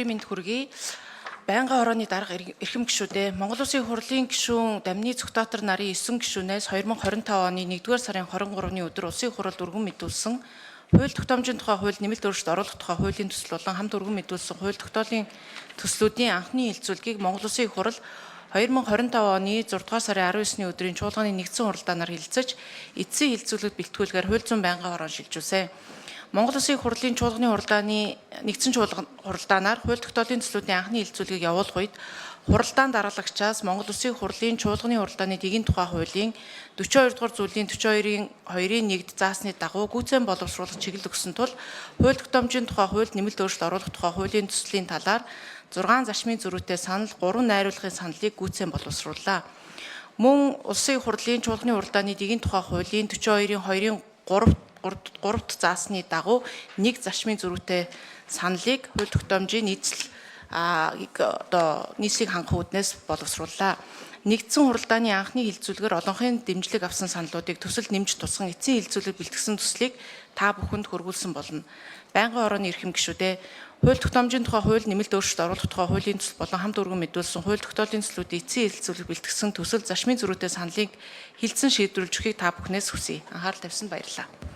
Минь хүргэе. Байнгын хорооны дарга эрхэм гишүүдээ Монгол Улсын хурлын гишүүн Дамны Цогтоотор нарын 9 гишүүнээс 2025 оны 1-р сарын 23-ны өдөр Улсын хурлд өргөн мэдүүлсэн хууль тогтоомжийн тухай хууль нэмэлт өөрчлөлт оруулах тухай хуулийн төсөл болон хамт өргөн мэдүүлсэн хууль тогтоолын төслүүдийн анхны хэлцүүлгийг Монгол Улсын хурал 2025 оны 6-р сарын 19-ны өдрийн чуулганы нэгдсэн хуралдаанаар хэлэлцэж, эцсийн хэлцүүлэгт бэлтгүүлгээр хууль зүйн байнгын хороо шилжүүлсэн. Монгол Улсын хурлын чуулганы хуралдааны нэгдсэн хуралдаанаар хууль тогтоолын төслүүдийн анхны хэлцүүлгийг явуулах үед хуралдаан дараалагчаас Монгол Улсын хурлын чуулганы хуралдааны дэгийн тухай хуулийн 42 дугаар зүйлийн 42-ийн 2-ийн 1-д заасны дагуу гүйцээн боловсруулах чиглэл өгсөн тул хууль тогтоомжийн тухай хуульд нэмэлт өөрчлөлт оруулах тухай хуулийн төслийн талаар 6 зарчмын зөрүүтэй санал 3 найруулгын саналыг гүйцээн боловсрууллаа. Мөн Улсын хурлын чуулганы хуралдааны дэгийн тухай хуулийн 42-ийн 2-ийн 3-т заасны дагуу 1 зарчмын зөрүүтэй саналыг хууль тогтоомжийн нийслийг хангах үүднээс боловсрууллаа. Нэгдсэн хуралдааны анхны хэлцүүлгээр олонхын дэмжлэг авсан саналуудыг төсөлд нэмж тусган эцсийн хэлцүүлэг бэлтгэсэн төслийг та бүхэнд хүргүүлсэн болно. Байнгын хорооны эрхэм гишүүдээ хууль тогтоомжийн тухай хууль нэмэлт өөрчлөлт оруулах тухай хуулийн төсөл болон хамт өргөн мэдүүлсэн хууль тогтоолын төслүүдийн эцсийн хэлцүүлэг бэлтгэсэн төсөл зарчмын зөрүүтэй саналыг хэлсэн шийдвэрлэж өгөхийг та бүхнээс хүсье. Анхаарал тавьсан баярлалаа.